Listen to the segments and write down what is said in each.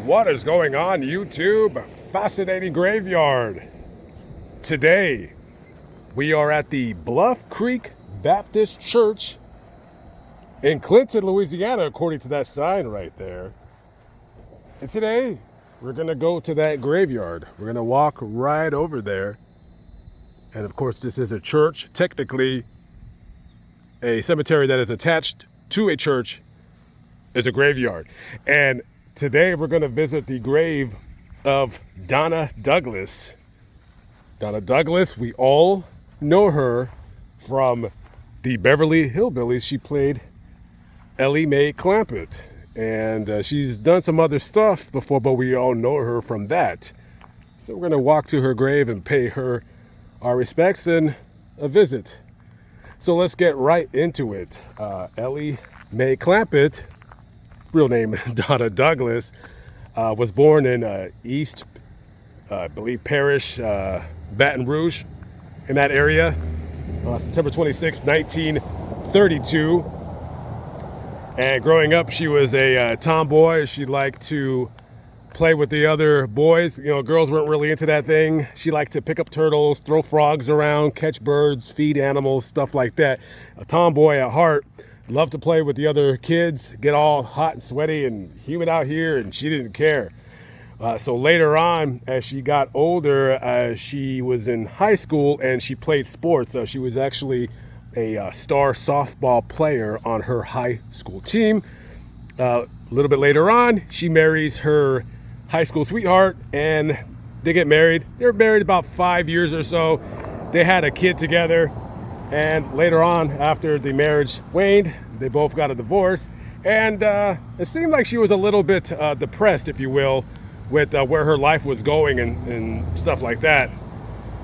What is going on, YouTube? Fascinating graveyard. Today, we are at the Bluff Creek Baptist Church in Clinton, Louisiana, according to that sign right there. And today, we're going to go to that graveyard. We're going to walk right over there. And of course, this is a church, technically a cemetery that is attached to a church is a graveyard. And today we're going to visit the grave of Donna Douglas. Donna Douglas, we all know her from the Beverly Hillbillies. She played Ellie Mae Clampett. And she's done some other stuff before, but we all know her from that. So we're going to walk to her grave and pay her our respects and a visit. So let's get right into it. Ellie Mae Clampett, real name Donna Douglas, was born in East, I believe, Parish, Baton Rouge, in that area, September 26, 1932. And growing up, she was a tomboy. She liked to play with the other boys. You know, girls weren't really into that thing. She liked to pick up turtles, throw frogs around, catch birds, feed animals, stuff like that. A tomboy at heart. Loved to play with the other kids, get all hot and sweaty and humid out here, and she didn't care. So later on, as she got older, she was in high school and she played sports. She was actually a star softball player on her high school team. A little bit later on, she marries her high school sweetheart and they get married. They were married about 5 years or so. They had a kid together. And later on, after the marriage waned, they both got a divorce. And it seemed like she was a little bit depressed, if you will, with where her life was going and stuff like that.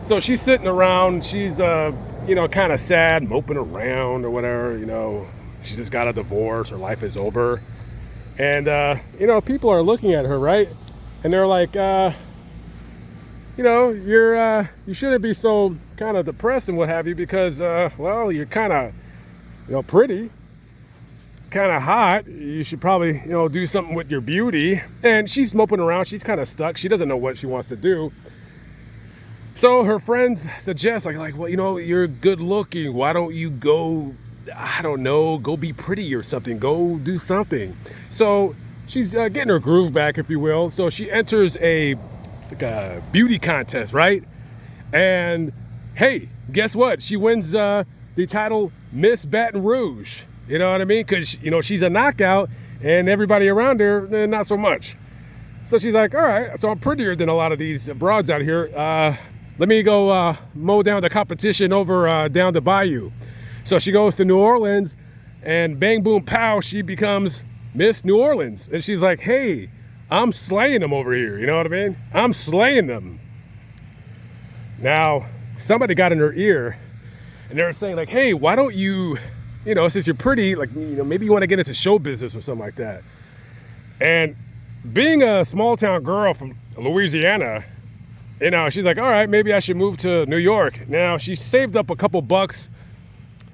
So she's sitting around, she's, kind of sad, moping around or whatever, she just got a divorce, her life is over. And, people are looking at her, right? And they're like, you shouldn't be so kind of depressed and what have you because, you're kind of, pretty, kind of hot. You should probably, do something with your beauty. And she's moping around. She's kind of stuck. She doesn't know what she wants to do. So her friends suggest, you're good looking. Why don't you go, go be pretty or something. Go do something. So she's getting her groove back, if you will. So she enters a beauty contest, right? And hey, guess what? She wins the title Miss Baton Rouge. You know what I mean? Because, she's a knockout and everybody around her, not so much. So she's like, all right, so I'm prettier than a lot of these broads out here. Let me go mow down the competition over down the bayou. So she goes to New Orleans and bang, boom, pow, she becomes Miss New Orleans. And she's like, hey, I'm slaying them over here. You know what I mean? I'm slaying them. Now, somebody got in her ear and they were saying like, hey, why don't you, since you're pretty, maybe you want to get into show business or something like that. And being a small town girl from Louisiana, she's like, all right, maybe I should move to New York. Now, she saved up a couple bucks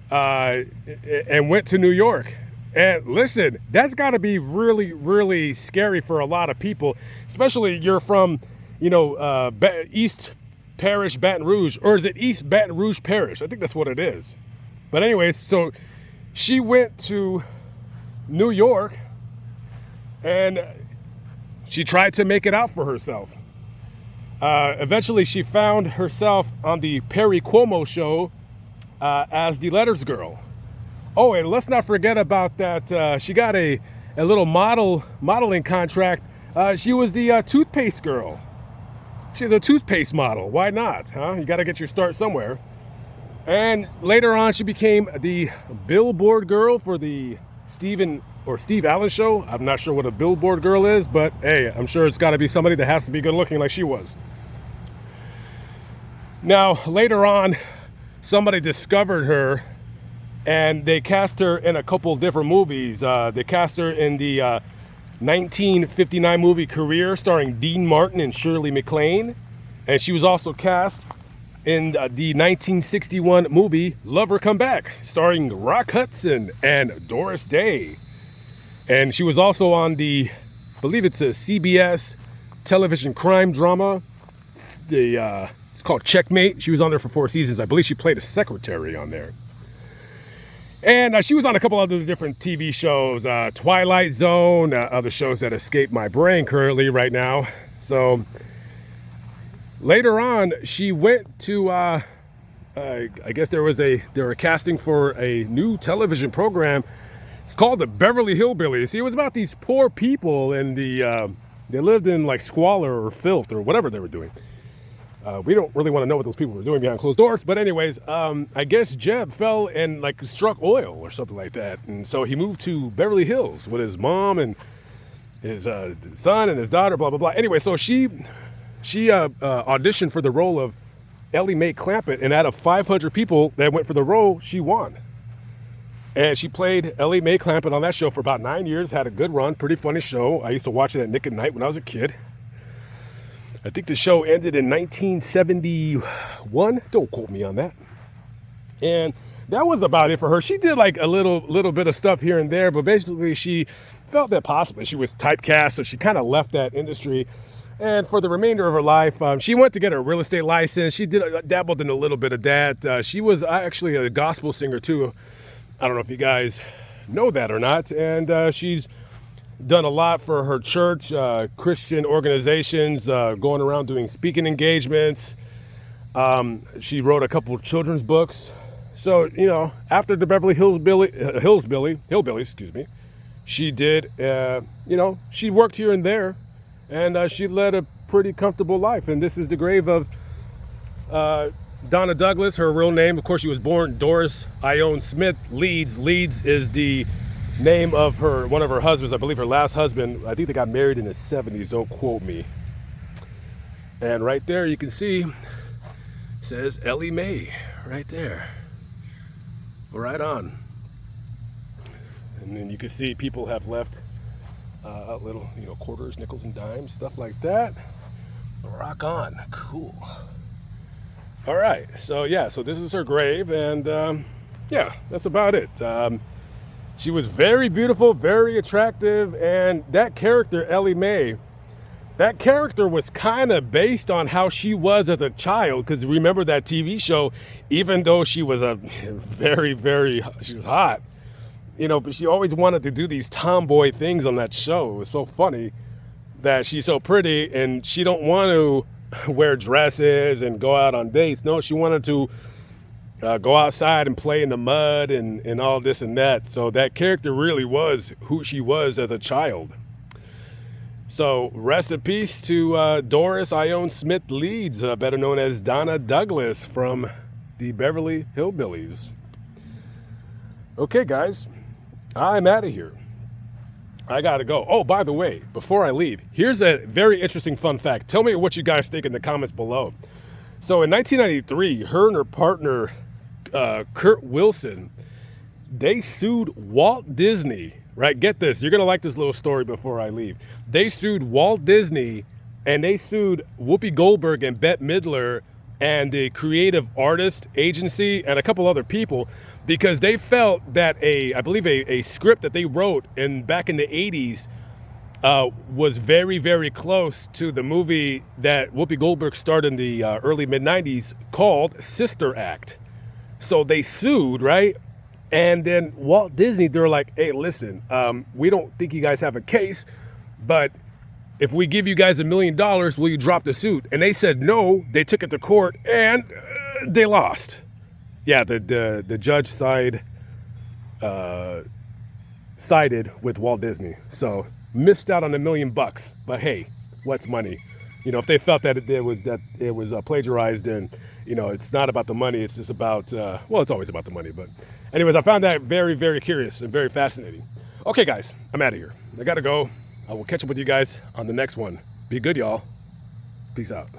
and went to New York. And listen, that's got to be really, really scary for a lot of people, especially you're from, East Parish, Baton Rouge, or is it East Baton Rouge Parish? I think that's what it is. But anyways, so she went to New York and she tried to make it out for herself. Eventually, she found herself on the Perry Como show as the letters girl. Oh, and let's not forget about that. She got a little modeling contract. She was the toothpaste girl. She's a toothpaste model. Why not? Huh? You got to get your start somewhere. And later on, she became the billboard girl for the Steve Allen show. I'm not sure what a billboard girl is, but hey, I'm sure it's got to be somebody that has to be good looking like she was. Now, later on, somebody discovered her and they cast her in a couple different movies. They cast her in the 1959 movie Career, starring Dean Martin and Shirley MacLaine. And she was also cast in the 1961 movie Lover Come Back, starring Rock Hudson and Doris Day. And she was also on the believe it's a CBS television crime drama. It's called Checkmate. She was on there for 4 seasons. I believe she played a secretary on there. And she was on a couple other different TV shows, Twilight Zone, other shows that escape my brain currently right now. So later on, she went to, I guess they were casting for a new television program. It's called the Beverly Hillbillies. See, it was about these poor people and they lived in like squalor or filth or whatever they were doing. We don't really want to know what those people were doing behind closed doors. But anyways, I guess Jeb fell and like struck oil or something like that. And so he moved to Beverly Hills with his mom and his son and his daughter, blah, blah, blah. Anyway, so she auditioned for the role of Ellie Mae Clampett. And out of 500 people that went for the role, she won. And she played Ellie Mae Clampett on that show for about 9 years, had a good run, pretty funny show. I used to watch it at Nick at Night when I was a kid. I think the show ended in 1971. Don't quote me on that. And that was about it for her. She did like a little bit of stuff here and there, but basically she felt that possibly she was typecast, so she kind of left that industry. And for the remainder of her life, she went to get a real estate license. She dabbled in a little bit of that. She was actually a gospel singer too. I don't know if you guys know that or not. And she's done a lot for her church, Christian organizations, going around doing speaking engagements. She wrote a couple of children's books. So, you know, after the Beverly Hillbillies, she did, she worked here and there, and she led a pretty comfortable life. And this is the grave of Donna Douglas, her real name. Of course, she was born Doris Ione Smith Leeds. Leeds is the name of one of her husbands, I believe her last husband. I think they got married in the 70s, don't quote me. And right there you can see, says Ellie Mae, right there. Right on. And then you can see people have left little, quarters, nickels and dimes, stuff like that. Rock on, cool. All right, so this is her grave, and that's about it. She was very beautiful, very attractive, and that character, Ellie Mae, that character was kind of based on how she was as a child, because remember that TV show, even though she was she was hot, but she always wanted to do these tomboy things on that show. It was so funny that she's so pretty, and she don't want to wear dresses and go out on dates. No, she wanted to go outside and play in the mud and all this and that. So that character really was who she was as a child. So rest in peace to Doris Ione Smith Leeds, better known as Donna Douglas from the Beverly Hillbillies. Okay, guys, I'm out of here. I gotta go. Oh, by the way, before I leave, here's a very interesting fun fact. Tell me what you guys think in the comments below. So in 1993, her and her partner, Kurt Wilson, they sued Walt Disney, right? Get this. You're going to like this little story before I leave. They sued Walt Disney, and they sued Whoopi Goldberg and Bette Midler and the Creative Artist Agency and a couple other people because they felt that I believe a script that they wrote back in the 80s was very, very close to the movie that Whoopi Goldberg starred in the early mid-90s called Sister Act. So they sued, right? And then Walt Disney, they're like, hey, listen, we don't think you guys have a case, but if we give you guys $1 million, will you drop the suit? And they said no. They took it to court, and they lost. Yeah, the judge sided with Walt Disney. So missed out on $1 million. But hey, what's money? If they felt that it was plagiarized, and it's not about the money. It's just about it's always about the money. But anyways, I found that very, very curious and very fascinating. Okay, guys, I'm out of here. I gotta go. I will catch up with you guys on the next one. Be good, y'all. Peace out.